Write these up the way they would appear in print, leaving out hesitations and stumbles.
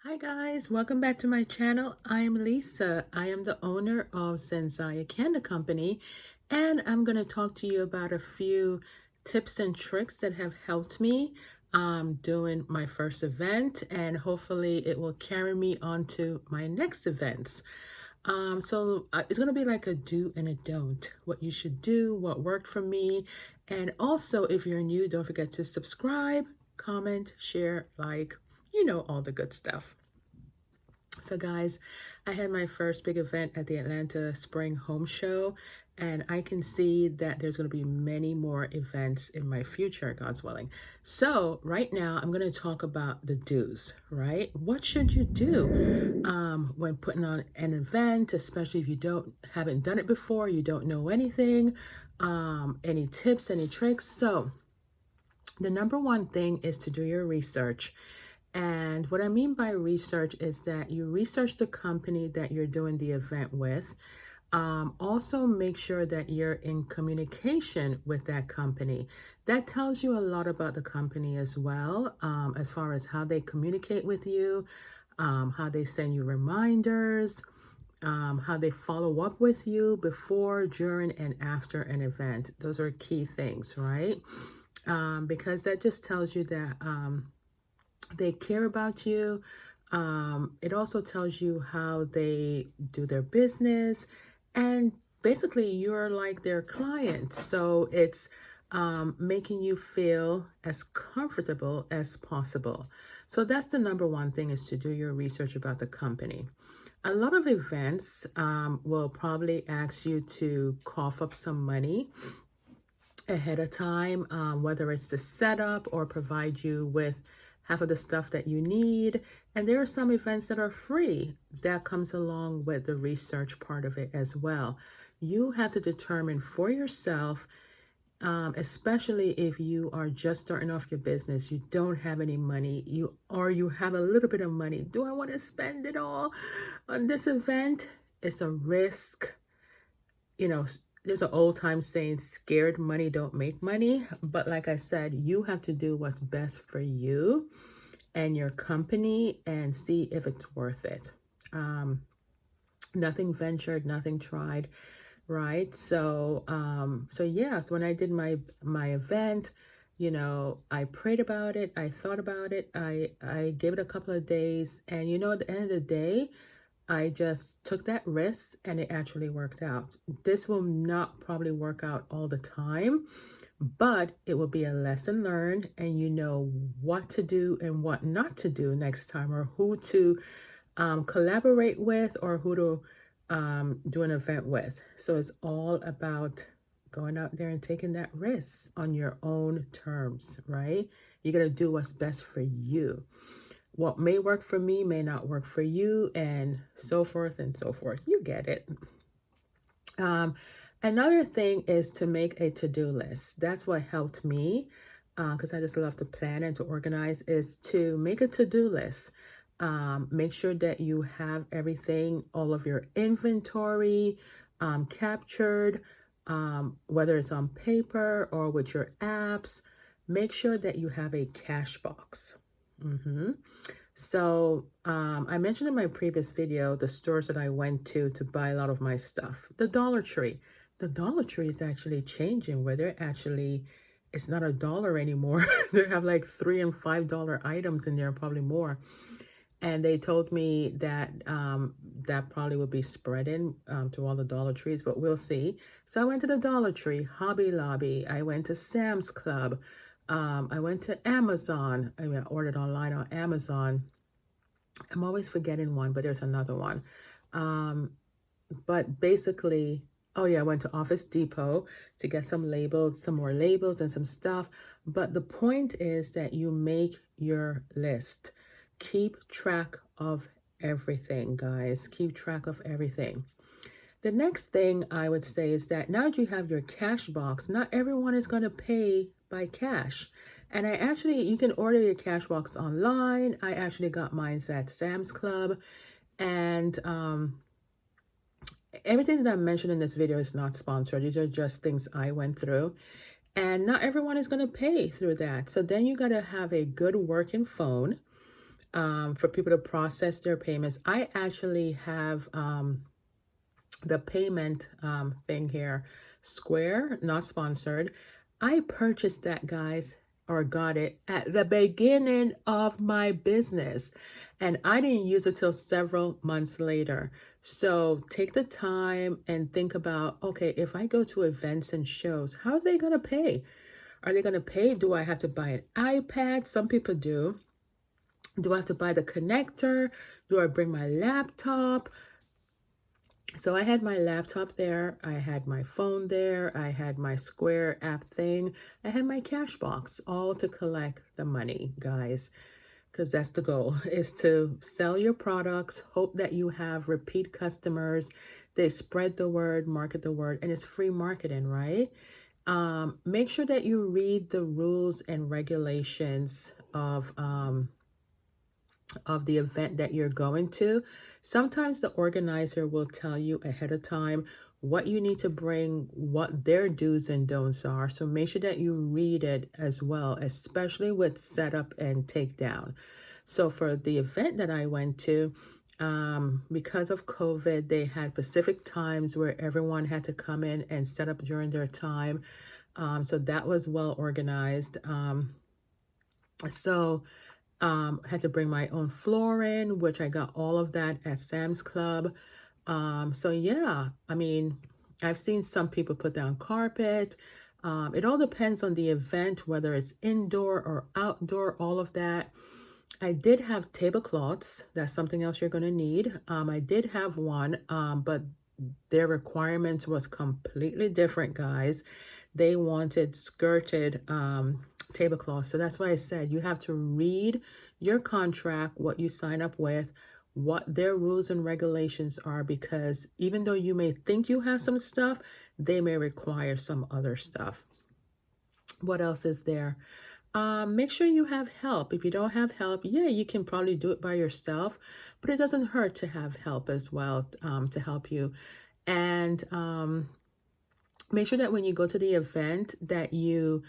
Hi guys, welcome back to my channel. I'm Lisa. I am the owner of Zenzaya Candle Company, and I'm going to talk to you about a few tips and tricks that have helped me doing my first event, and hopefully it will carry me on to my next events. It's going to be like a do and a don't, what you should do, what worked for me. And also, if you're new, don't forget to subscribe, comment, share, like, all the good stuff. So guys, I had my first big event at the Atlanta Spring Home Show, and I can see that there's going to be many more events in my future, God's willing. So right now, I'm going to talk about the do's, right? What should you do when putting on an event, especially if you haven't done it before, you don't know anything, any tips, any tricks? So the number one thing is to do your research. And what I mean by research is that you research the company that you're doing the event with. Also, make sure that you're in communication with that company. That tells you a lot about the company as well, as far as how they communicate with you, how they send you reminders, how they follow up with you before, during, and after an event. Those are key things, right? Because that just tells you that they care about you. It also tells you how they do their business, and basically you're like their client. So it's making you feel as comfortable as possible. So that's the number one thing, is to do your research about the company. A lot of events will probably ask you to cough up some money ahead of time, whether it's the setup or provide you with half of the stuff that you need. And there are some events that are free. That comes along with the research part of it as well. You have to determine for yourself, especially if you are just starting off your business, you don't have any money, you have a little bit of money. Do I want to spend it all on this event? It's a risk. you know, there's an old time saying, scared money don't make money. But like I said, you have to do what's best for you and your company and see if it's worth it. Nothing ventured, nothing tried, right? So yes, when I did my event, I prayed about it, I thought about it, I gave it a couple of days, and at the end of the day, I just took that risk and it actually worked out. This will not probably work out all the time, but it will be a lesson learned, and you know what to do and what not to do next time, or who to collaborate with, or who to do an event with. So it's all about going out there and taking that risk on your own terms, right? You got to do what's best for you. What may work for me may not work for you, and so forth and so forth. You get it. Another thing is to make a to-do list. That's what helped me, because I just love to plan and to organize, is to make a to-do list. Make sure that you have everything, all of your inventory captured, whether it's on paper or with your apps. Make sure that you have a cash box. So I mentioned in my previous video the stores that I went to buy a lot of my stuff. The Dollar Tree. The Dollar Tree is actually changing, where it's not $1 anymore. They have like $3 and $5 items in there, probably more. And they told me that that probably will be spreading to all the Dollar Trees, but we'll see. So I went to the Dollar Tree, Hobby Lobby. I went to Sam's Club. I went to Amazon. I ordered online on Amazon. I'm always forgetting one, but there's another one. But basically, oh yeah, I went to Office Depot to get some labels, some more labels and some stuff. But the point is that you make your list. Keep track of everything, guys. Keep track of everything. The next thing I would say is that now that you have your cash box, not everyone is going to pay by cash. And you can order your cash box online. I actually got mine at Sam's Club. And everything that I mentioned in this video is not sponsored. These are just things I went through. And not everyone is going to pay through that. So then you got to have a good working phone. for people to process their payments. I actually have the payment thing here, Square, not sponsored. I purchased that, guys, or got it at the beginning of my business, and I didn't use it till several months later. So take the time and think about, okay, if I go to events and shows, how are they going to pay? Are they going to pay? Do I have to buy an iPad? Some people do. Do I have to buy the connector? Do I bring my laptop? So I had my laptop there, I had my phone there, I had my Square app thing, I had my cash box, all to collect the money, guys, because that's the goal, is to sell your products, hope that you have repeat customers, they spread the word, market the word, and it's free marketing, right? Make sure that you read the rules and regulations of the event that you're going to. Sometimes the organizer will tell you ahead of time what you need to bring, what their do's and don'ts are. So make sure that you read it as well, especially with setup and takedown. So for the event that I went to, because of COVID, they had Pacific times where everyone had to come in and set up during their time. So that was well organized. So I had to bring my own flooring, which I got all of that at Sam's Club. So yeah, I mean, I've seen some people put down carpet. It all depends on the event, whether it's indoor or outdoor, all of that. I did have tablecloths. That's something else you're going to need. I did have one, but their requirements was completely different, guys. They wanted skirted tablecloths. So that's why I said you have to read your contract, what you sign up with, what their rules and regulations are, because even though you may think you have some stuff, they may require some other stuff. What else is there? Make sure you have help. If you don't have help, yeah, you can probably do it by yourself, but it doesn't hurt to have help as well, to help you. And make sure that when you go to the event that you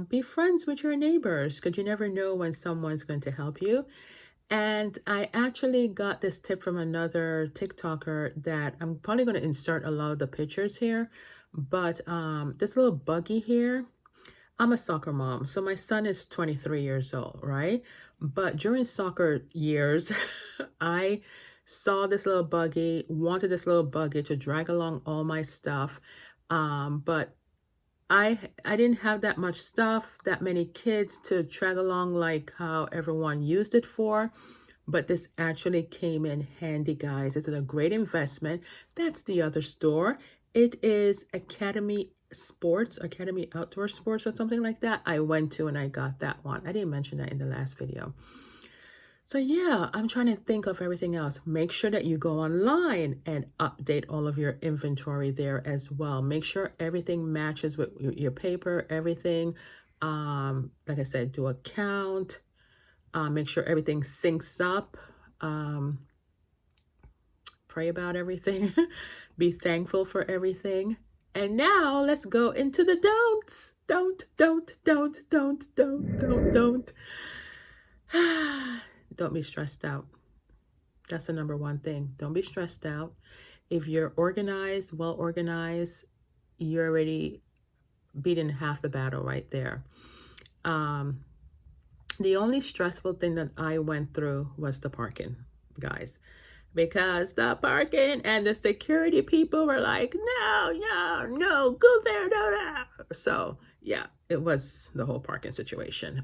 be friends with your neighbors, because you never know when someone's going to help you. And I actually got this tip from another TikToker that I'm probably going to insert a lot of the pictures here. But this little buggy here, I'm a soccer mom. So my son is 23 years old, right? But during soccer years, I saw this little buggy, wanted this little buggy to drag along all my stuff. But I didn't have that much stuff, that many kids to drag along like how everyone used it for. But this actually came in handy, guys. It's a great investment. That's the other store. It is Academy Outdoor Sports or something like that. I went to and I got that one. I didn't mention that in the last video. So yeah, I'm trying to think of everything else. Make sure that you go online and update all of your inventory there as well. Make sure everything matches with your paper, everything. Like I said, do a count. Make sure everything syncs up. Pray about everything. Be thankful for everything. And now let's go into the don'ts. Don't. Don't be stressed out. That's the number one thing. Don't be stressed out. If you're organized, well organized, you're already beating half the battle right there. The only stressful thing that I went through was the parking, guys. Because the parking and the security people were like, no, go there, no. So yeah, it was the whole parking situation.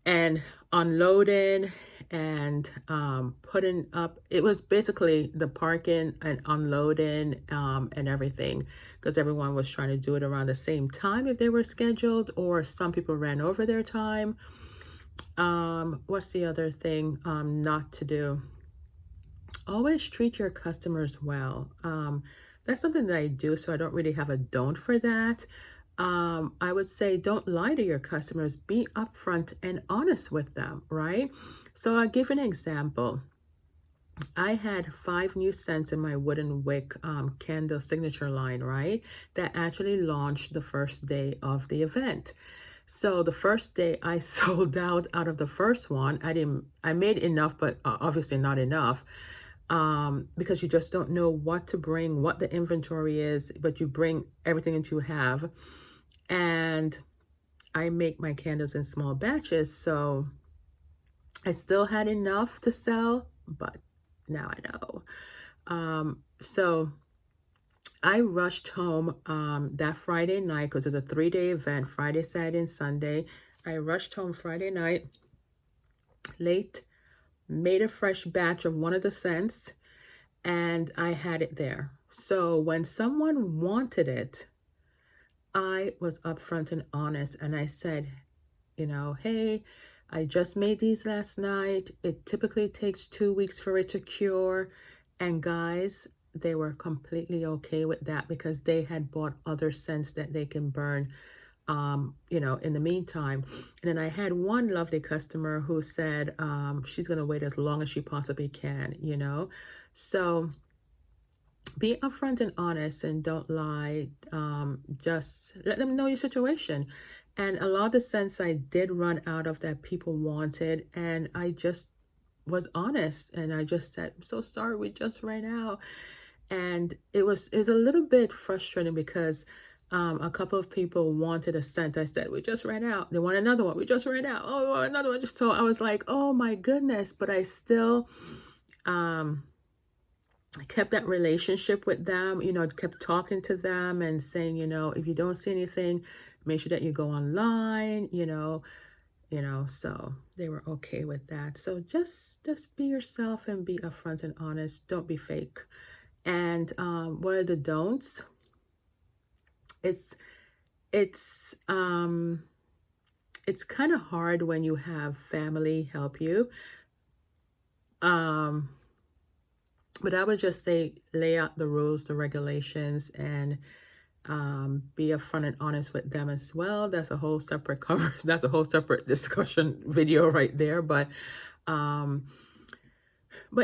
And unloading and putting up, it was basically the parking and unloading and everything, because everyone was trying to do it around the same time if they were scheduled, or some people ran over their time. What's the other thing not to do? Always treat your customers well. That's something that I do, so I don't really have a don't for that. I would say don't lie to your customers. Be upfront and honest with them, right? So I'll give an example. I had 5 new scents in my wooden wick candle signature line, right? That actually launched the first day of the event. So the first day I sold out of the first one. I made enough, but obviously not enough, because you just don't know what to bring, what the inventory is, but you bring everything that you have. And I make my candles in small batches, so I still had enough to sell, but now I know. So I rushed home that Friday night because it was a 3-day event, Friday, Saturday, and Sunday. I rushed home Friday night late, made a fresh batch of one of the scents, and I had it there. So when someone wanted it, I was upfront and honest, and I said, hey, I just made these last night. It typically takes 2 weeks for it to cure. And guys, they were completely okay with that because they had bought other scents that they can burn, in the meantime. And then I had one lovely customer who said she's going to wait as long as she possibly can. So be upfront and honest and don't lie. Just let them know your situation. And a lot of the scents I did run out of that people wanted, and I just was honest and I just said, I'm so sorry, we just ran out. And it was a little bit frustrating because a couple of people wanted a scent. I said, we just ran out. They want another one. We just ran out. Oh, we want another one. So I was like, oh my goodness. But I still kept that relationship with them, kept talking to them and saying, if you don't see anything, make sure that you go online, so they were okay with that. So just be yourself and be upfront and honest. Don't be fake. And what are the don'ts? It's kind of hard when you have family help you. But I would just say lay out the rules, the regulations, and be upfront and honest with them as well. That's a whole separate cover. That's a whole separate discussion video right there. But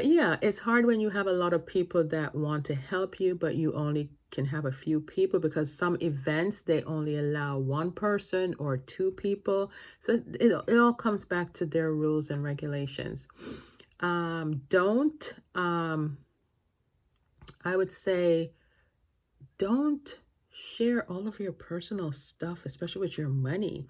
yeah, it's hard when you have a lot of people that want to help you, but you only can have a few people because some events they only allow one person or two people. So it all comes back to their rules and regulations. Don't I would say don't share all of your personal stuff, especially with your money.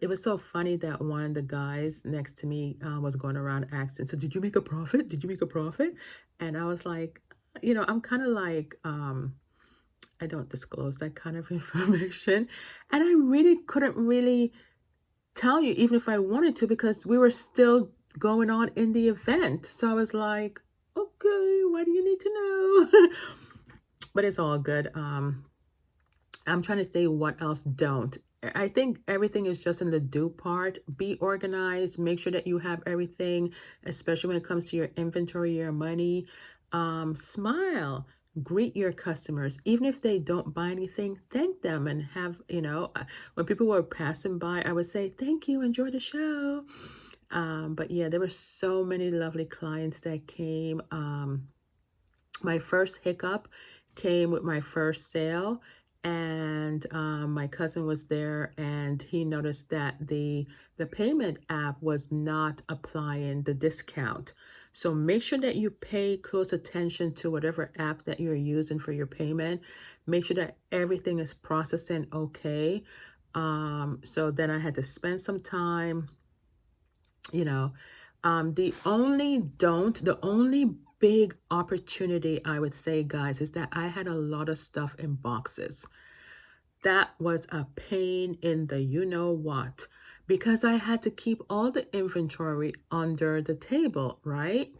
It was so funny that one of the guys next to me was going around asking, so did you make a profit? Did you make a profit? And I was like, I'm kind of like, I don't disclose that kind of information. And I really couldn't really tell you, even if I wanted to, because we were still going on in the event. So I was like, okay, why do you need to know? But it's all good. I'm trying to say what else don't. I think everything is just in the do part. Be organized. Make sure that you have everything, especially when it comes to your inventory, your money. Smile. Greet your customers. Even if they don't buy anything, thank them and have, when people were passing by, I would say, thank you, enjoy the show. But yeah, there were so many lovely clients that came. My first hiccup came with my first sale, and my cousin was there and he noticed that the payment app was not applying the discount. So make sure that you pay close attention to whatever app that you're using for your payment. Make sure that everything is processing okay. So then I had to spend some time, the only big opportunity I would say, guys, is that I had a lot of stuff in boxes. That was a pain in the what, because I had to keep all the inventory under the table, right?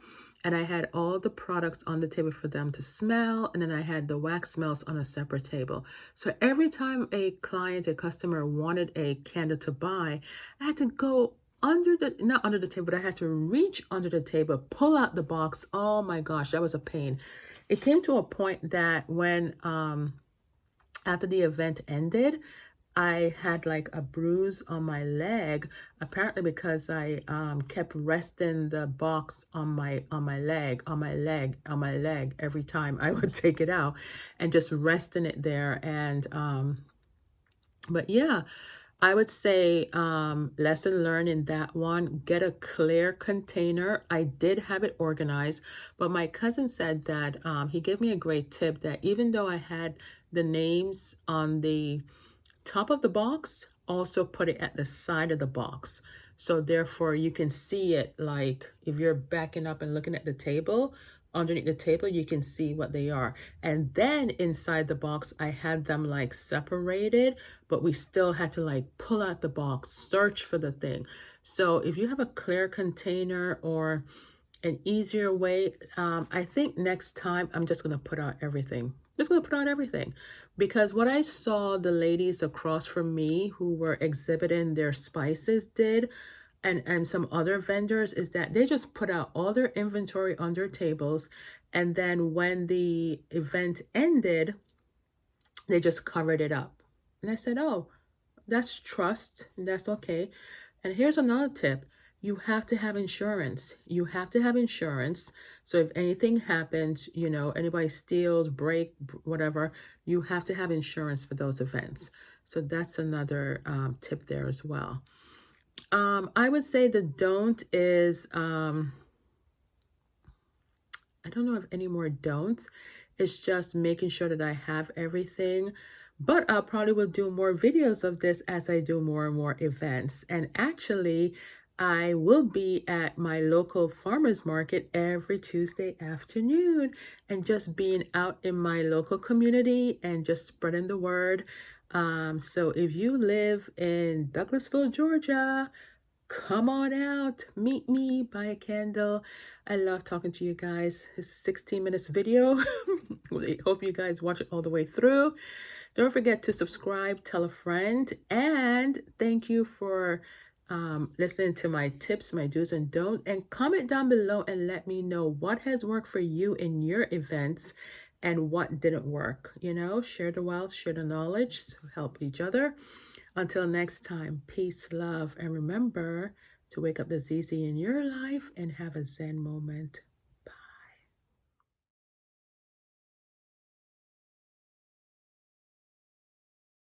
And I had all the products on the table for them to smell, and then I had the wax smells on a separate table. So every time a customer wanted a candle to buy, I had to go not under the table, but I had to reach under the table, pull out the box. Oh my gosh, that was a pain. It came to a point that when after the event ended, I had like a bruise on my leg, apparently because I kept resting the box on my leg every time I would take it out, and just resting it there. And but yeah, I would say lesson learned in that one, get a clear container. I did have it organized, but my cousin said that he gave me a great tip that even though I had the names on the top of the box, also put it at the side of the box. So therefore you can see it, like if you're backing up and looking at the table, underneath the table, you can see what they are. And then inside the box, I had them like separated, but we still had to like pull out the box, search for the thing. So if you have a clear container or an easier way, I think next time I'm just gonna put out everything. Just gonna put out everything. Because what I saw the ladies across from me who were exhibiting their spices did, and some other vendors, is that they just put out all their inventory on their tables, and then when the event ended, they just covered it up. And I said, oh, that's trust. That's okay. And here's another tip. You have to have insurance. You have to have insurance. So if anything happens, you know, anybody steals, whatever, you have to have insurance for those events. So that's another tip there as well. I would say the don't is, I don't know if any more don'ts. It's just making sure that I have everything. But I probably will do more videos of this as I do more and more events. And actually, I will be at my local farmers market every Tuesday afternoon and just being out in my local community and just spreading the word. So if you live in Douglasville, Georgia, come on out, meet me, buy a candle. I love talking to you guys. It's a 16 minutes video. I hope you guys watch it all the way through. Don't forget to subscribe, tell a friend, and thank you for listening to my tips, my do's and don'ts. And comment down below and let me know what has worked for you in your events and what didn't work. You know, share the wealth, share the knowledge to help each other. Until next time, peace, love, and remember to wake up the ZZ in your life and have a Zen moment.